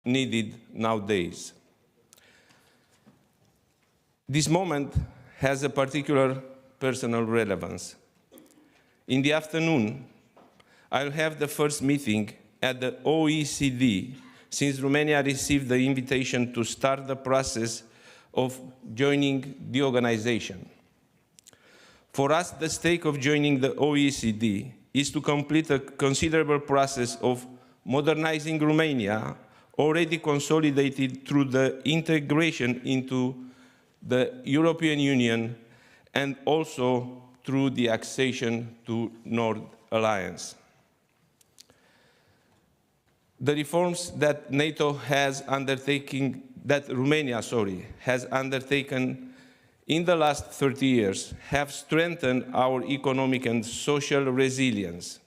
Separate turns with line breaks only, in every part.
needed nowadays. This moment has a particular personal relevance. In the afternoon, I'll have the first meeting at the OECD since Romania received the invitation to start the process of joining the organization. For us, the stake of joining the OECD is to complete a considerable process of modernizing Romania, already consolidated through the integration into the European Union and also through the accession to North Alliance. The reforms that Romania has undertaken in the last 30 years have strengthened our economic and social resilience.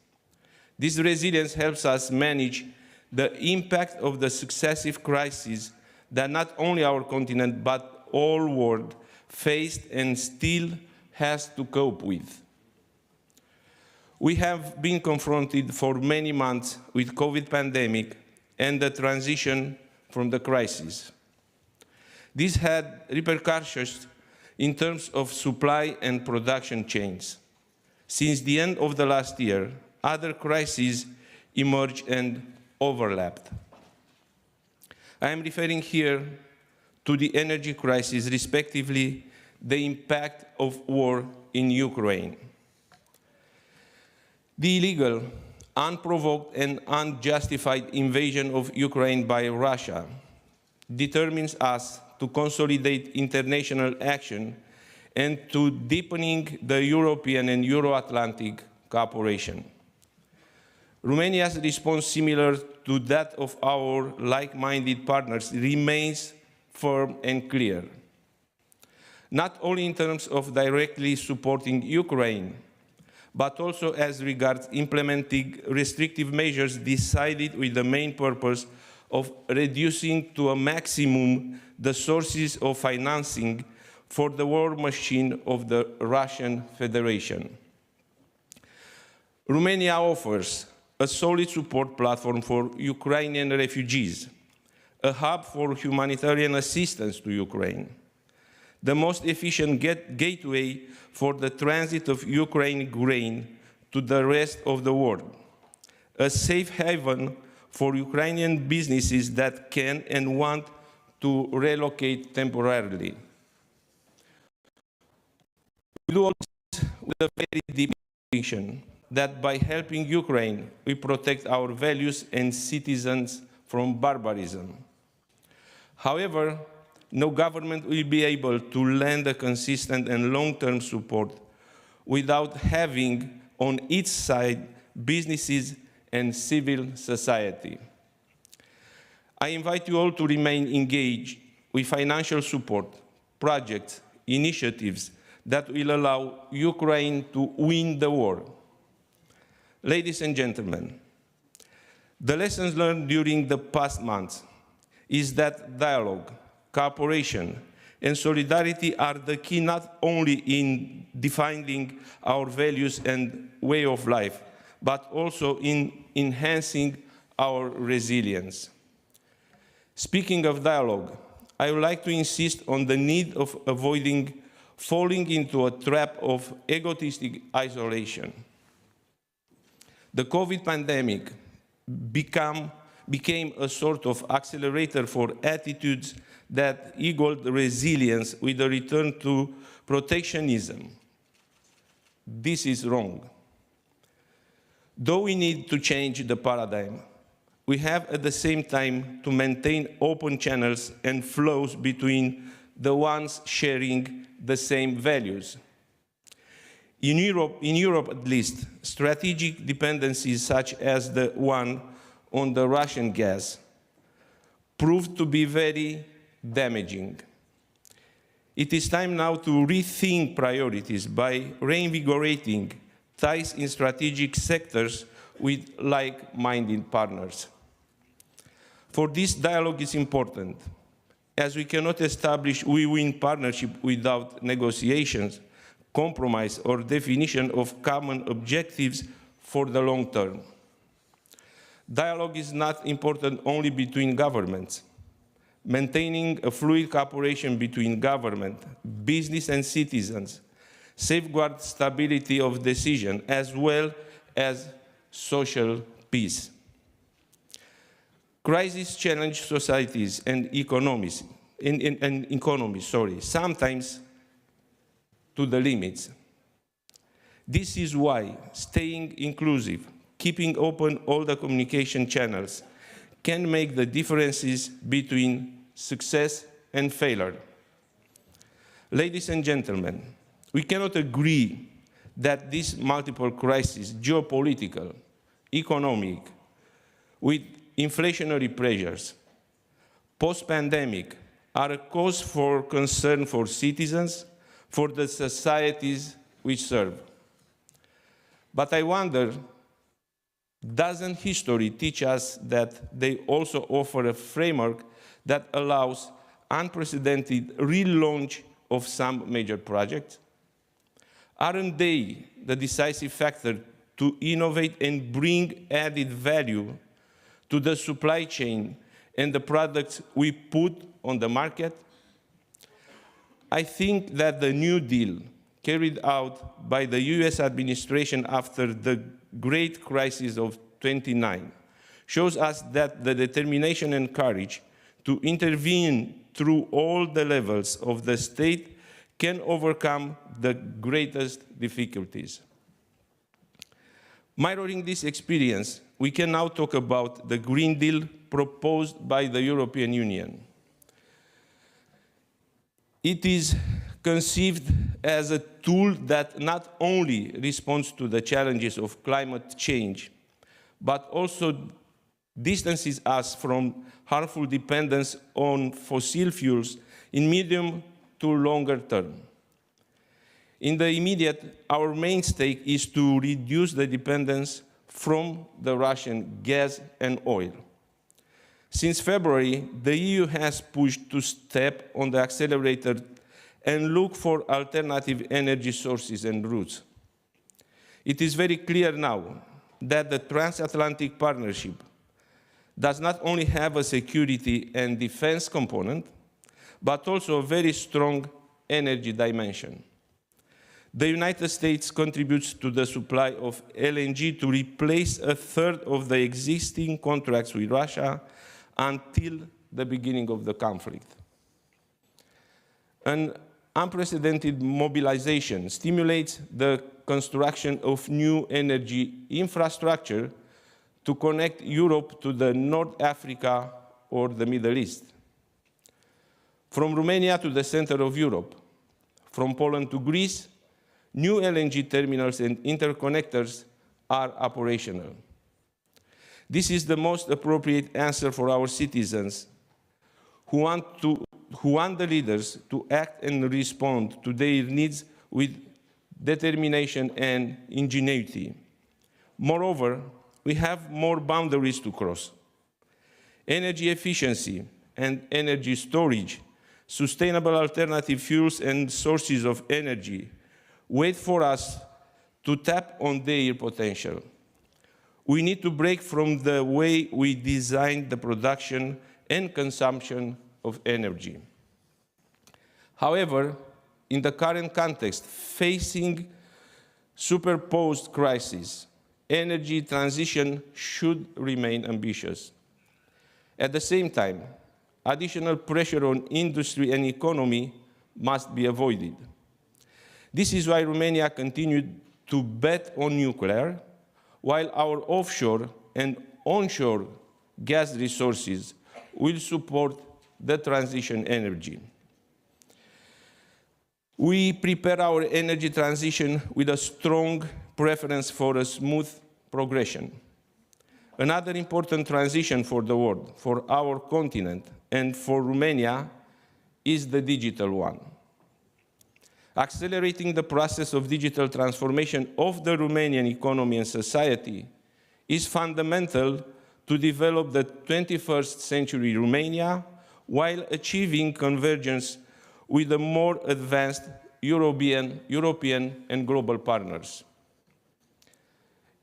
This resilience helps us manage the impact of the successive crises that not only our continent but all world faced and still has to cope with. We have been confronted for many months with COVID pandemic and the transition from the crisis. This had repercussions in terms of supply and production chains. Since the end of the last year, other crises emerged and overlapped. I am referring here to the energy crisis, respectively, the impact of war in Ukraine. The illegal, unprovoked, and unjustified invasion of Ukraine by Russia determines us to consolidate international action and to deepening the European and Euro-Atlantic cooperation. Romania's response, similar to that of our like-minded partners, remains firm and clear, not only in terms of directly supporting Ukraine, but also as regards implementing restrictive measures decided with the main purpose of reducing to a maximum the sources of financing for the war machine of the Russian Federation. Romania offers a solid support platform for Ukrainian refugees, a hub for humanitarian assistance to Ukraine, the most efficient gateway for the transit of Ukrainian grain to the rest of the world, a safe haven for Ukrainian businesses that can and want to relocate temporarily. We do all this with a very deep conviction that by helping Ukraine, we protect our values and citizens from barbarism. However, no government will be able to lend a consistent and long-term support without having on its side businesses and civil society. I invite you all to remain engaged with financial support, projects, initiatives that will allow Ukraine to win the war. Ladies and gentlemen, the lessons learned during the past months is that dialogue, cooperation, and solidarity are the key not only in defining our values and way of life, but also in enhancing our resilience. Speaking of dialogue, I would like to insist on the need of avoiding falling into a trap of egotistic isolation. The COVID pandemic became a sort of accelerator for attitudes that equaled resilience with a return to protectionism. This is wrong. Though we need to change the paradigm, we have at the same time to maintain open channels and flows between the ones sharing the same values. In Europe at least, strategic dependencies such as the one on the Russian gas proved to be very damaging. It is time now to rethink priorities by reinvigorating ties in strategic sectors with like-minded partners. For this, dialogue is important, as we cannot establish win-win partnership without negotiations, compromise, or definition of common objectives for the long term. Dialogue is not important only between governments. Maintaining a fluid cooperation between government, business, and citizens safeguards stability of decision as well as social peace. Crises challenge societies and economies, sometimes to the limits. This is why staying inclusive, keeping open all the communication channels, can make the differences between success and failure. Ladies and gentlemen, we cannot agree that these multiple crises, geopolitical, economic, with inflationary pressures, post-pandemic, are a cause for concern for citizens, for the societies we serve. But I wonder, doesn't history teach us that they also offer a framework that allows unprecedented relaunch of some major projects? Aren't they the decisive factor to innovate and bring added value to the supply chain and the products we put on the market? I think that the New Deal carried out by the US administration after the great crisis of '29 shows us that the determination and courage to intervene through all the levels of the state can overcome the greatest difficulties. Mirroring this experience, we can now talk about the Green Deal proposed by the European Union. It is conceived as a tool that not only responds to the challenges of climate change, but also distances us from harmful dependence on fossil fuels in medium to longer term. In the immediate, our main stake is to reduce the dependence from the Russian gas and oil. Since February, the EU has pushed to step on the accelerator and look for alternative energy sources and routes. It is very clear now that the transatlantic partnership does not only have a security and defense component, but also a very strong energy dimension. The United States contributes to the supply of LNG to replace a third of the existing contracts with Russia until the beginning of the conflict. An unprecedented mobilization stimulates the construction of new energy infrastructure to connect Europe to the North Africa or the Middle East. From Romania to the center of Europe, from Poland to Greece, new LNG terminals and interconnectors are operational. This is the most appropriate answer for our citizens who want the leaders to act and respond to their needs with determination and ingenuity. Moreover, we have more boundaries to cross. Energy efficiency and energy storage, sustainable alternative fuels and sources of energy wait for us to tap on their potential. We need to break from the way we design the production and consumption of energy. However, in the current context, facing superposed crises, energy transition should remain ambitious. At the same time, additional pressure on industry and economy must be avoided. This is why Romania continued to bet on nuclear, while our offshore and onshore gas resources will support the transition energy. We prepare our energy transition with a strong preference for a smooth progression. Another important transition for the world, for our continent, and for Romania is the digital one. Accelerating the process of digital transformation of the Romanian economy and society is fundamental to develop the 21st century Romania while achieving convergence with the more advanced European and global partners.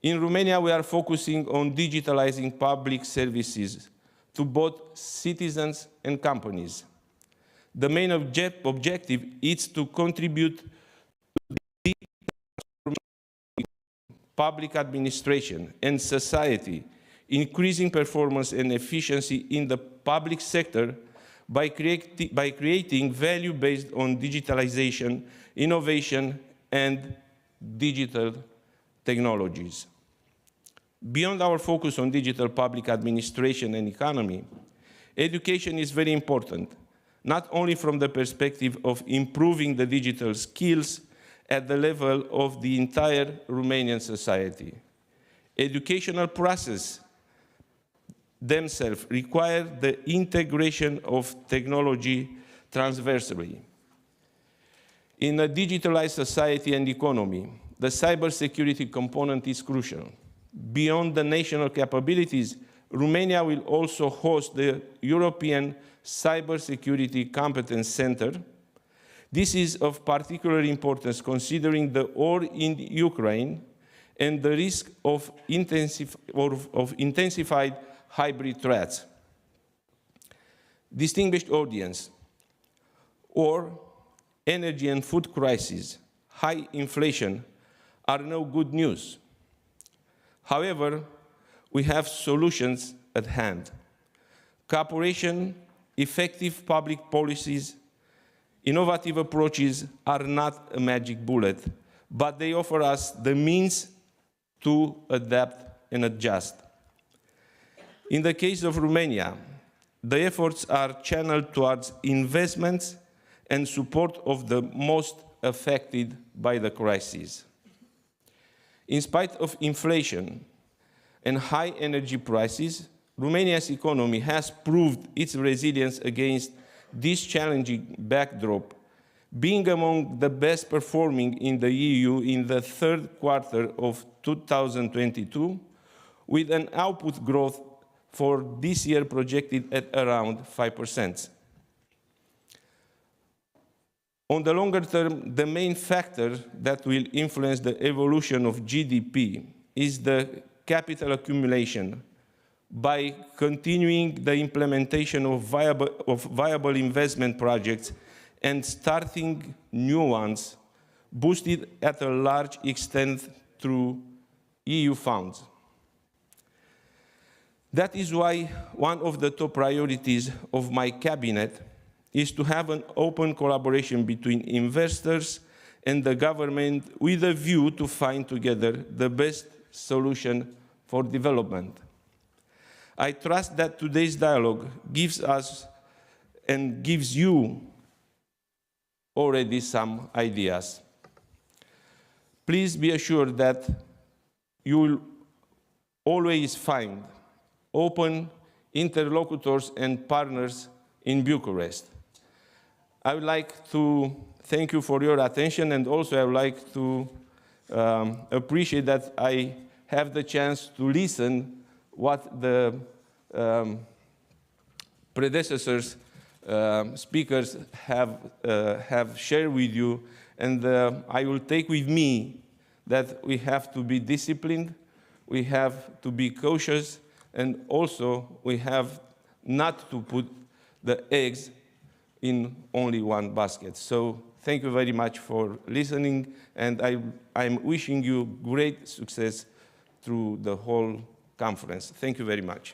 In Romania, we are focusing on digitalizing public services to both citizens and companies. The main objective is to contribute to the public administration and society, increasing performance and efficiency in the public sector by creating value based on digitalization, innovation, and digital technologies. Beyond our focus on digital public administration and economy, education is very important, not only from the perspective of improving the digital skills at the level of the entire Romanian society. Educational process themselves require the integration of technology transversally. In a digitalized society and economy, the cybersecurity component is crucial. Beyond the national capabilities, Romania will also host the European Cybersecurity Competence Center. This is of particular importance considering the war in Ukraine and the risk of intensified hybrid threats. Distinguished audience, war, energy and food crisis, high inflation are no good news. However, we have solutions at hand. Cooperation, effective public policies, innovative approaches are not a magic bullet, but they offer us the means to adapt and adjust. In the case of Romania, the efforts are channeled towards investments and support of the most affected by the crisis. In spite of inflation and high energy prices, Romania's economy has proved its resilience against this challenging backdrop, being among the best performing in the EU in the third quarter of 2022, with an output growth for this year projected at around 5%. On the longer term, the main factor that will influence the evolution of GDP is the capital accumulation by continuing the implementation of viable investment projects and starting new ones, boosted at a large extent through EU funds. That is why one of the top priorities of my cabinet is to have an open collaboration between investors and the government with a view to find together the best solution for development. I trust that today's dialogue gives us and gives you already some ideas. Please be assured that you will always find open interlocutors and partners in Bucharest. I would like to thank you for your attention, and also I would like to appreciate that I have the chance to listen what the predecessors, speakers have shared with you, and I will take with me that we have to be disciplined, we have to be cautious, and also we have not to put the eggs in only one basket. So thank you very much for listening, and I'm wishing you great success through the whole conference. Thank you very much.